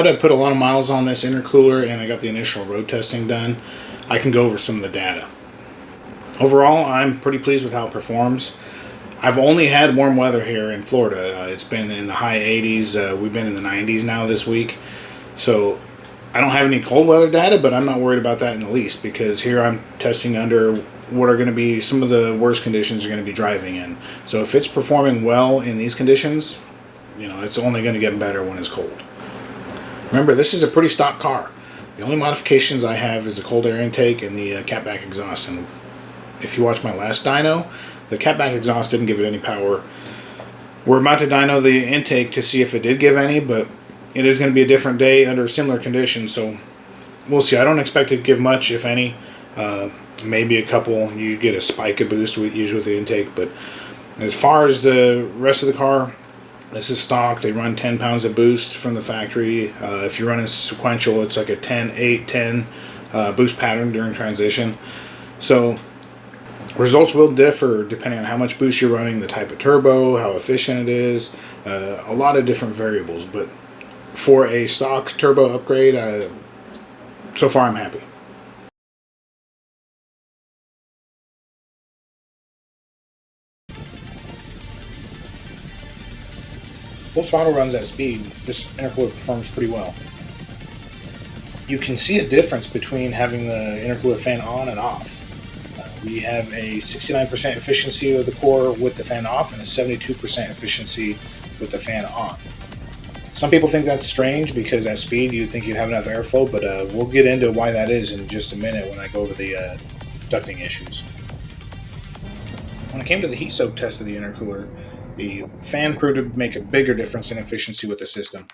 now that I put a lot of miles on this intercooler and I got the initial road testing done, I can go over some of the data. Overall, I'm pretty pleased with how it performs. I've only had warm weather here in Florida. It's been in the high 80s. We've been in the 90s now this week. So I don't have any cold weather data, but I'm not worried about that in the least, because here I'm testing under what are going to be some of the worst conditions you're going to be driving in. So if it's performing well in these conditions, you know, it's only going to get better when it's cold. Remember, this is a pretty stock car. The only modifications I have is the cold air intake and the catback exhaust. And if you watch my last dyno, the catback exhaust didn't give it any power. We're about to dyno the intake to see if it did give any, but it is going to be a different day under similar conditions, so we'll see. I don't expect it to give much, if any. Maybe a couple. You get a spike of boost usually with the intake, but as far as the rest of the car, this is stock. They run 10 pounds of boost from the factory. If you're running sequential, it's like a 10, 8, 10 boost pattern during transition. So results will differ depending on how much boost you're running, the type of turbo, how efficient it is, a lot of different variables. But for a stock turbo upgrade, so far I'm happy. Full throttle runs at speed, this intercooler performs pretty well. You can see a difference between having the intercooler fan on and off. We have a 69% efficiency of the core with the fan off and a 72% efficiency with the fan on. Some people think that's strange because at speed you'd think you'd have enough airflow, but we'll get into why that is in just a minute when I go over the ducting issues. When it came to the heat soak test of the intercooler, the fan proved to make a bigger difference in efficiency with the system.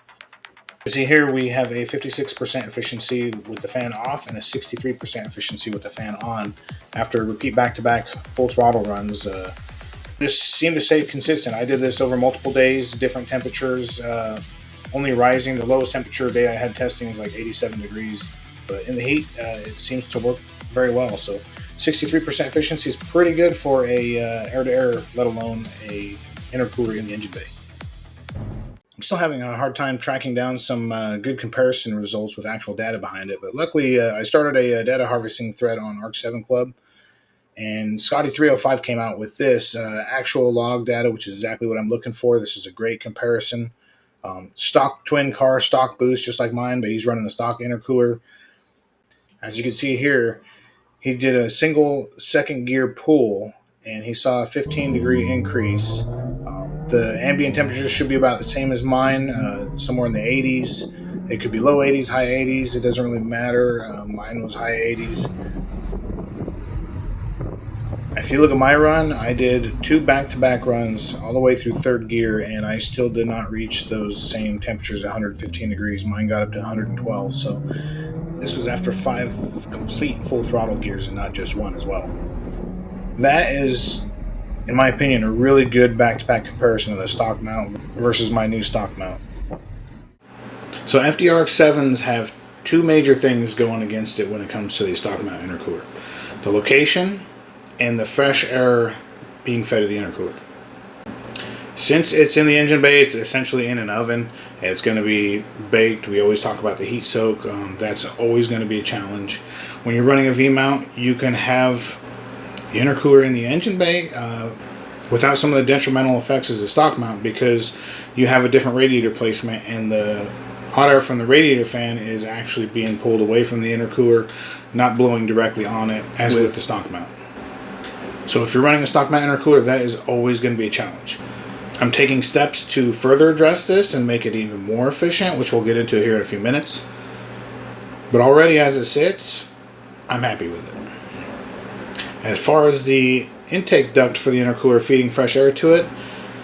You see here we have a 56% efficiency with the fan off and a 63% efficiency with the fan on after repeat back-to-back full throttle runs. This seemed to stay consistent. I did this over multiple days, different temperatures, only rising. The lowest temperature day I had testing is like 87 degrees, but in the heat it seems to work very well. So 63% efficiency is pretty good for a air-to-air, let alone a intercooler in the engine bay. I'm still having a hard time tracking down some good comparison results with actual data behind it, but luckily I started a data harvesting thread on RX7 Club, and Scotty305 came out with this actual log data, which is exactly what I'm looking for. This is a great comparison. Stock twin car, stock boost, just like mine, but he's running the stock intercooler. As you can see here, he did a single second gear pull, and he saw a 15-degree increase. The ambient temperature should be about the same as mine, somewhere in the 80s. It could be low 80s, high 80s. It doesn't really matter. Mine was high 80s. If you look at my run, I did 2 back-to-back runs all the way through third gear, and I still did not reach those same temperatures at 115 degrees. Mine got up to 112, so this was after 5 complete full throttle gears and not just one as well. That is, in my opinion, a really good back-to-back comparison of the stock mount versus my new stock mount. So FD RX7s have 2 major things going against it when it comes to the stock mount intercooler. The location and the fresh air being fed to the intercooler. Since it's in the engine bay, it's essentially in an oven. It's going to be baked. We always talk about the heat soak. That's always going to be a challenge. When you're running a V-mount, you can have the intercooler in the engine bay without some of the detrimental effects as a stock mount, because you have a different radiator placement and the hot air from the radiator fan is actually being pulled away from the intercooler, not blowing directly on it as with the stock mount. So if you're running a stock mount intercooler, that is always going to be a challenge. I'm taking steps to further address this and make it even more efficient, which we'll get into here in a few minutes. But already as it sits, I'm happy with it. As far as the intake duct for the intercooler feeding fresh air to it,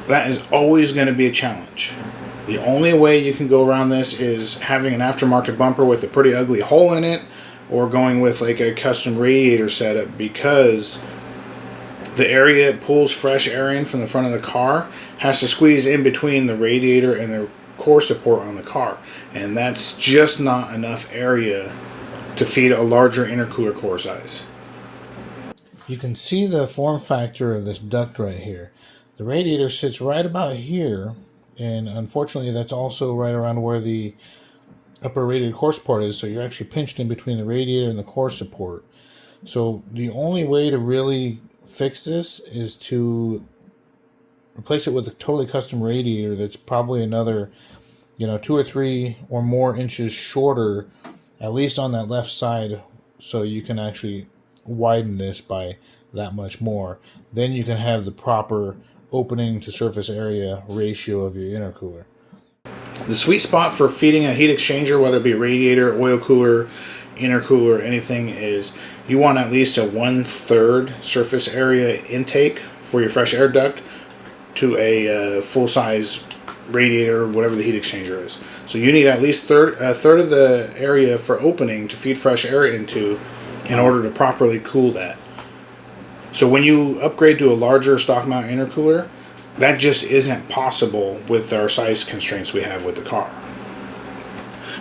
that is always going to be a challenge. The only way you can go around this is having an aftermarket bumper with a pretty ugly hole in it, or going with like a custom radiator setup, because the area it pulls fresh air in from the front of the car has to squeeze in between the radiator and the core support on the car, and that's just not enough area to feed a larger intercooler core size. You can see the form factor of this duct right here. The radiator sits right about here, and unfortunately that's also right around where the upper radiator core support is, so you're actually pinched in between the radiator and the core support. So the only way to really fix this is to replace it with a totally custom radiator that's probably another, 2 or 3 or more inches shorter, at least on that left side, so you can actually widen this by that much more. Then you can have the proper opening to surface area ratio of your intercooler. The sweet spot for feeding a heat exchanger, whether it be a radiator, oil cooler, intercooler, anything, is you want at least a 1/3 surface area intake for your fresh air duct to a full-size radiator, whatever the heat exchanger is. So you need at least a third of the area for opening to feed fresh air into in order to properly cool that. So when you upgrade to a larger stock mount intercooler, that just isn't possible with our size constraints we have with the car.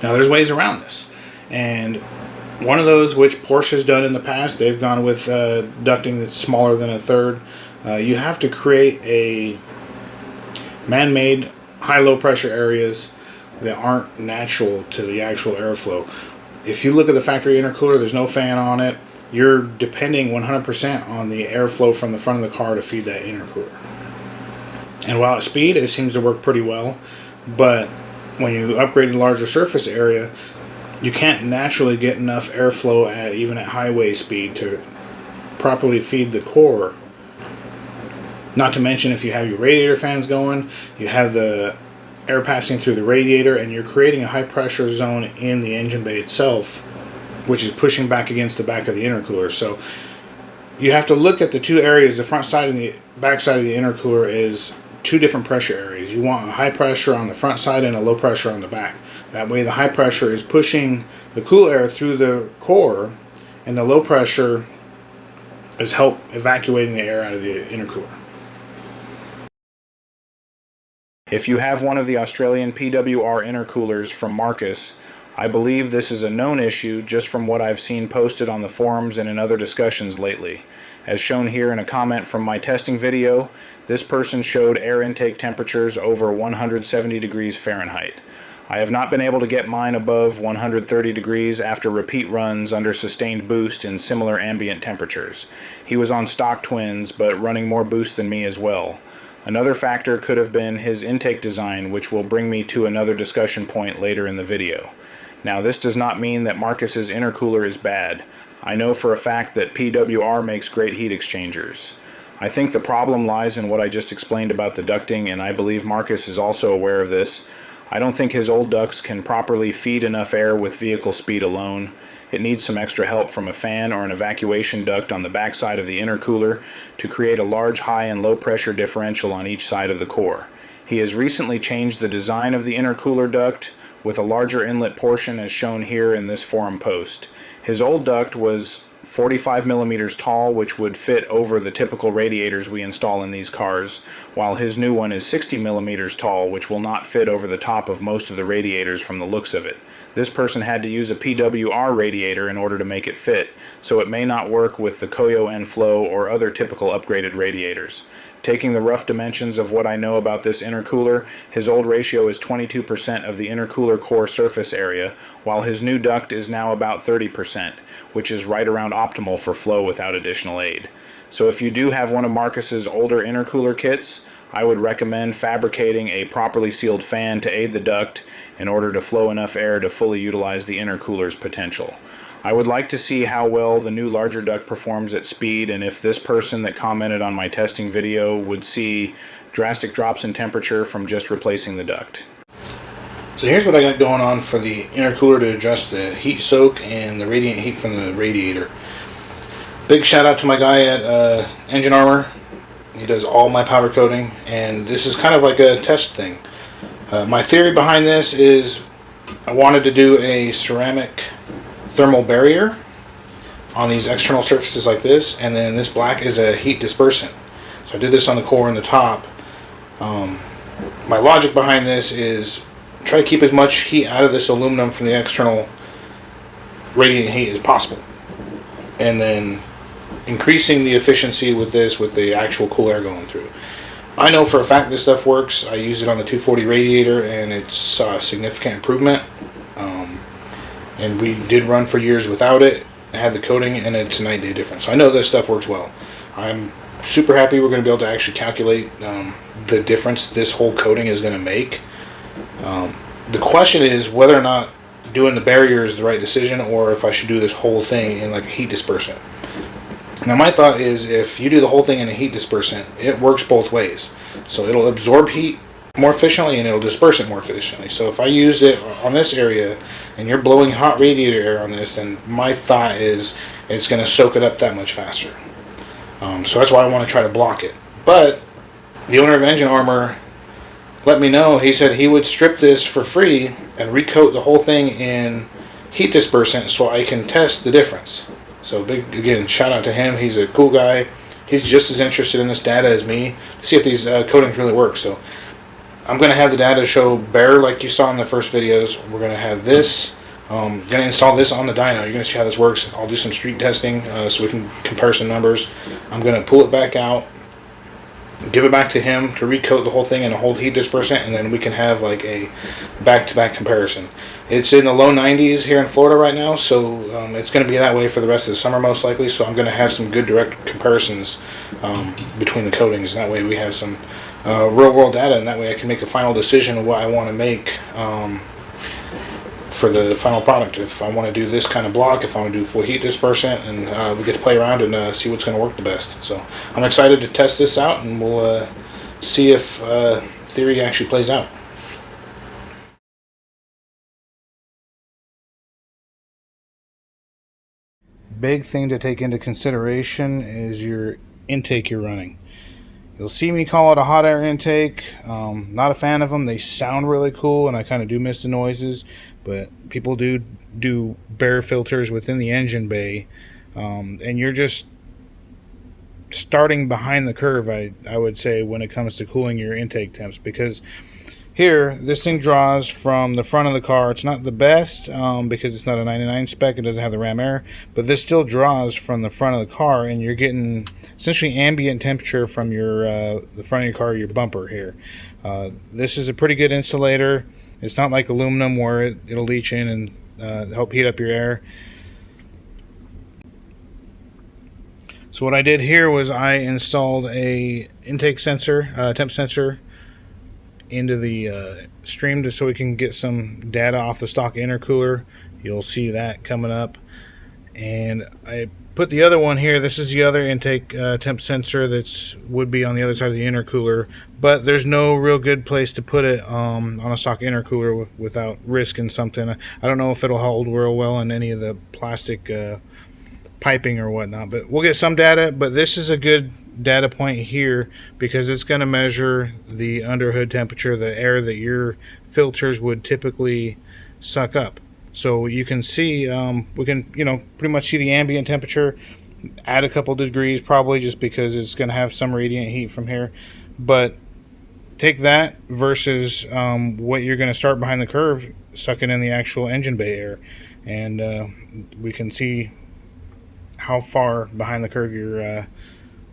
Now there's ways around this, and one of those, which Porsche's done in the past, they've gone with ducting that's smaller than a third. You have to create a man-made high-low pressure areas that aren't natural to the actual airflow. If you look at the factory intercooler, there's no fan on it. You're depending 100% on the airflow from the front of the car to feed that intercooler. And while at speed, it seems to work pretty well, but when you upgrade to larger surface area, you can't naturally get enough airflow even at highway speed to properly feed the core. Not to mention, if you have your radiator fans going, you have the air passing through the radiator, and you're creating a high pressure zone in the engine bay itself, which is pushing back against the back of the intercooler. So you have to look at the two areas. The front side and the back side of the intercooler is two different pressure areas. You want a high pressure on the front side and a low pressure on the back. That way the high pressure is pushing the cool air through the core, and the low pressure is help evacuating the air out of the intercooler. If you have one of the Australian PWR intercoolers from Marcus, I believe this is a known issue just from what I've seen posted on the forums and in other discussions lately. As shown here in a comment from my testing video, this person showed air intake temperatures over 170 degrees Fahrenheit. I have not been able to get mine above 130 degrees after repeat runs under sustained boost in similar ambient temperatures. He was on stock twins, but running more boost than me as well. Another factor could have been his intake design, which will bring me to another discussion point later in the video. Now, this does not mean that Marcus's intercooler is bad. I know for a fact that PWR makes great heat exchangers. I think the problem lies in what I just explained about the ducting, and I believe Marcus is also aware of this. I don't think his old ducts can properly feed enough air with vehicle speed alone. It needs some extra help from a fan or an evacuation duct on the back side of the intercooler to create a large high and low pressure differential on each side of the core. He has recently changed the design of the intercooler duct with a larger inlet portion as shown here in this forum post. His old duct was 45 millimeters tall, which would fit over the typical radiators we install in these cars, while his new one is 60 millimeters tall, which will not fit over the top of most of the radiators from the looks of it. This person had to use a PWR radiator in order to make it fit, so it may not work with the Koyo N-Flow or other typical upgraded radiators. Taking the rough dimensions of what I know about this intercooler, his old ratio is 22% of the intercooler core surface area, while his new duct is now about 30%, which is right around optimal for flow without additional aid. So if you do have one of Marcus's older intercooler kits, I would recommend fabricating a properly sealed fan to aid the duct in order to flow enough air to fully utilize the intercooler's potential. I would like to see how well the new larger duct performs at speed, and if this person that commented on my testing video would see drastic drops in temperature from just replacing the duct. So here's what I got going on for the intercooler to adjust the heat soak and the radiant heat from the radiator. Big shout out to my guy at Engine Armor. He does all my powder coating, and this is kind of like a test thing. My theory behind this is I wanted to do a ceramic thermal barrier on these external surfaces like this, and then this black is a heat dispersant. So I did this on the core and the top. My logic behind this is try to keep as much heat out of this aluminum from the external radiant heat as possible, and then increasing the efficiency with this with the actual cool air going through. I know for a fact this stuff works. I used it on the 240 radiator and it's a significant improvement. and we did run for years without it. I had the coating, and it's a night-day difference. So I know this stuff works well. I'm super happy we're going to be able to actually calculate the difference this whole coating is going to make. The question is whether or not doing the barrier is the right decision, or if I should do this whole thing in like a heat dispersant. Now my thought is, if you do the whole thing in a heat dispersant, it works both ways. So it'll absorb heat more efficiently and it'll disperse it more efficiently. So if I use it on this area and you're blowing hot radiator air on this, then my thought is it's going to soak it up that much faster. So that's why I want to try to block it. But the owner of Engine Armor let me know. He said he would strip this for free and recoat the whole thing in heat dispersant so I can test the difference. So big, again, shout out to him. He's a cool guy. He's just as interested in this data as me to see if these coatings really work. So I'm going to have the data show bare like you saw in the first videos. We're going to have this. I'm going to install this on the dyno. You're going to see how this works. I'll do some street testing so we can compare some numbers. I'm going to pull it back out, give it back to him to recoat the whole thing in a whole heat dispersant, and then we can have like a back-to-back comparison. It's in the low 90s here in Florida right now, so it's going to be that way for the rest of the summer most likely. So I'm going to have some good direct comparisons between the coatings. And that way we have some real-world data, and that way I can make a final decision of what I want to make for the final product. If I want to do this kind of block, if I want to do full heat dispersant, and we get to play around and see what's going to work the best. So I'm excited to test this out, and we'll see if theory actually plays out. Big thing to take into consideration is your intake you're running. You'll see me call it a hot air intake. Not a fan of them. They sound really cool, and I kind of do miss the noises. But people do bare filters within the engine bay, and you're just starting behind the curve, I would say, when it comes to cooling your intake temps. Because here, this thing draws from the front of the car. It's not the best because it's not a 99 spec. It doesn't have the ram air, but this still draws from the front of the car, and you're getting essentially ambient temperature from your the front of your car, your bumper here. This is a pretty good insulator. It's not like aluminum where it'll leach in and help heat up your air. So what I did here was I installed a intake sensor, temp sensor, into the stream so we can get some data off the stock intercooler. You'll see that coming up. And I put the other one here. This is the other intake temp sensor that would be on the other side of the intercooler, but there's no real good place to put it on a stock intercooler without risking something. I don't know if it'll hold real well in any of the plastic piping or whatnot, but we'll get some data. But this is a good data point here because it's going to measure the underhood temperature, the air that your filters would typically suck up. So you can see, we can, pretty much see the ambient temperature, add a couple degrees probably just because it's going to have some radiant heat from here. But take that versus what you're going to start behind the curve, sucking in the actual engine bay air. And we can see how far behind the curve you're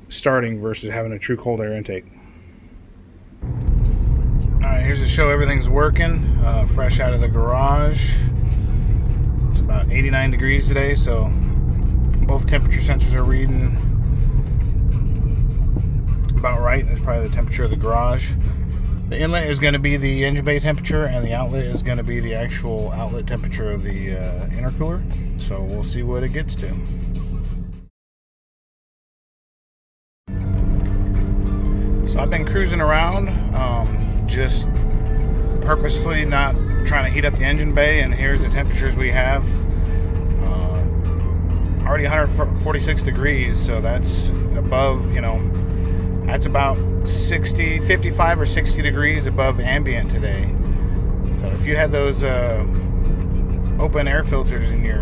starting versus having a true cold air intake. Alright, here's to show everything's working, fresh out of the garage. It's about 89 degrees today, so both temperature sensors are reading about right. That's probably the temperature of the garage. The inlet is going to be the engine bay temperature, and the outlet is going to be the actual outlet temperature of the intercooler. So we'll see what it gets to. So I've been cruising around, just purposefully not trying to heat up the engine bay, and here's the temperatures we have. Already 146 degrees, so that's above, that's about 55 or 60 degrees above ambient today. So if you had those open air filters in your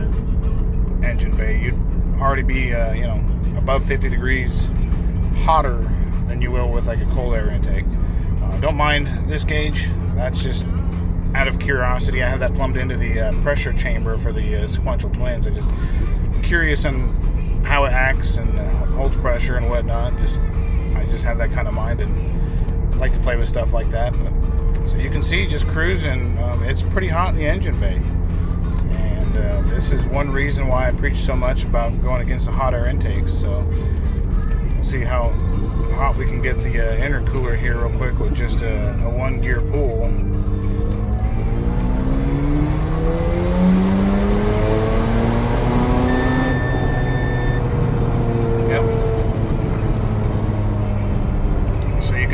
engine bay, you'd already be, above 50 degrees hotter than you will with like a cold air intake. Don't mind this gauge. That's just out of curiosity. I have that plumbed into the pressure chamber for the sequential twins. I'm just curious on how it acts and holds pressure and whatnot. I just have that kind of mind and like to play with stuff like that. But, so you can see, just cruising, it's pretty hot in the engine bay. And this is one reason why I preach so much about going against the hot air intakes. So we'll see how hot we can get the intercooler here real quick with just a 1-gear pull.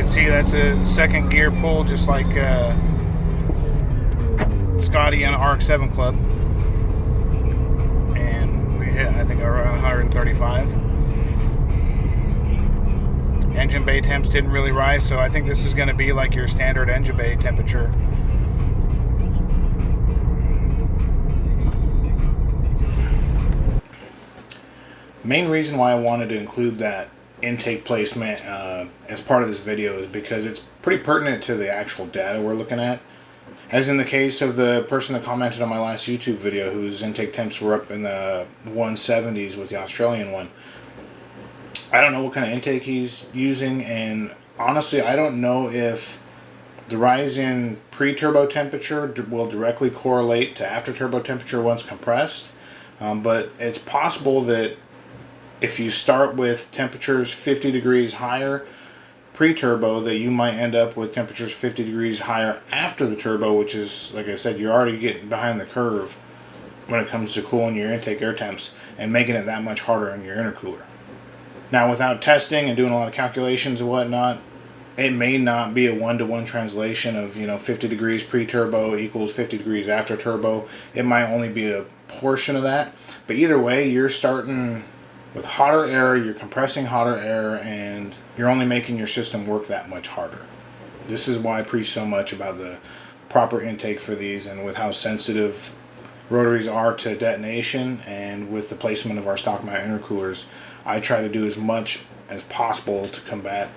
See, that's a 2nd gear pull, just like Scotty on RX7 Club, and we hit, I think, around 135. Engine bay temps didn't really rise, so I think this is going to be like your standard engine bay temperature. The main reason why I wanted to include that intake placement as part of this video is because it's pretty pertinent to the actual data we're looking at. As in the case of the person that commented on my last YouTube video whose intake temps were up in the 170s with the Australian one. I don't know what kind of intake he's using, and honestly I don't know if the rise in pre-turbo temperature will directly correlate to after turbo temperature once compressed, but it's possible that if you start with temperatures 50 degrees higher pre-turbo, that you might end up with temperatures 50 degrees higher after the turbo, which is, like I said, you're already getting behind the curve when it comes to cooling your intake air temps and making it that much harder in your intercooler. Now, without testing and doing a lot of calculations and whatnot, it may not be a 1-to-1 translation of, 50 degrees pre-turbo equals 50 degrees after turbo. It might only be a portion of that. But either way, you're starting with hotter air, you're compressing hotter air, and you're only making your system work that much harder. This is why I preach so much about the proper intake for these, and with how sensitive rotaries are to detonation, and with the placement of our stock mount intercoolers, I try to do as much as possible to combat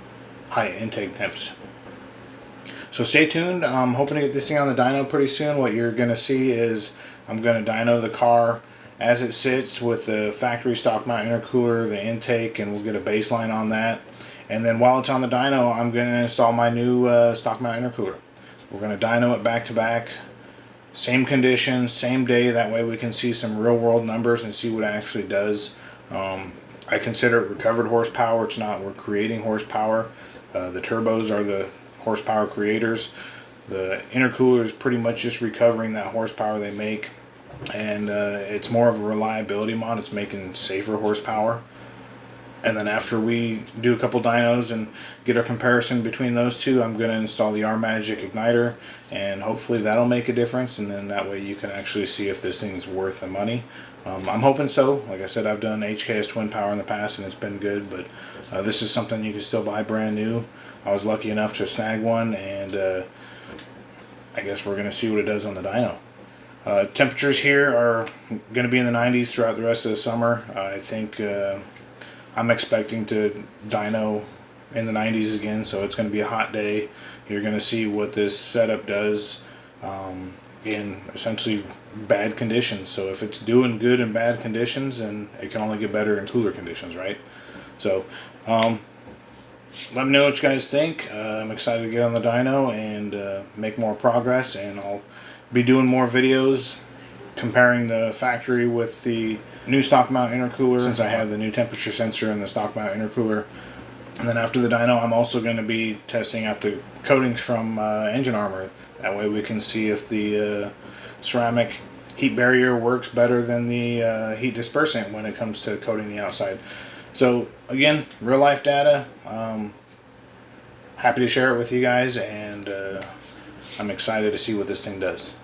high intake temps. So stay tuned. I'm hoping to get this thing on the dyno pretty soon. What you're going to see is I'm going to dyno the car as it sits with the factory stock mount intercooler, the intake, and we'll get a baseline on that. And then while it's on the dyno, I'm going to install my new stock mount intercooler. We're going to dyno it back to back, same conditions, same day. That way we can see some real world numbers and see what it actually does. I consider it recovered horsepower. It's not, we're creating horsepower. The turbos are the horsepower creators. The intercooler is pretty much just recovering that horsepower they make. And it's more of a reliability mod. It's making safer horsepower. And then after we do a couple dynos and get our comparison between those two, I'm going to install the R-Magic igniter, and hopefully that'll make a difference, and then that way you can actually see if this thing's worth the money. I'm hoping so. Like I said, I've done HKS Twin Power in the past and it's been good, but this is something you can still buy brand new. I was lucky enough to snag one, and I guess we're going to see what it does on the dyno. Temperatures here are going to be in the 90s throughout the rest of the summer. I think I'm expecting to dyno in the 90s again, so it's going to be a hot day. You're going to see what this setup does in essentially bad conditions. So if it's doing good in bad conditions, then it can only get better in cooler conditions, right? So let me know what you guys think. I'm excited to get on the dyno and make more progress, and I'll be doing more videos comparing the factory with the new stock mount intercooler, since I have the new temperature sensor in the stock mount intercooler. And then after the dyno, I'm also going to be testing out the coatings from Engine Armor. That way we can see if the ceramic heat barrier works better than the heat dispersant when it comes to coating the outside. So again, real life data. Happy to share it with you guys, and I'm excited to see what this thing does.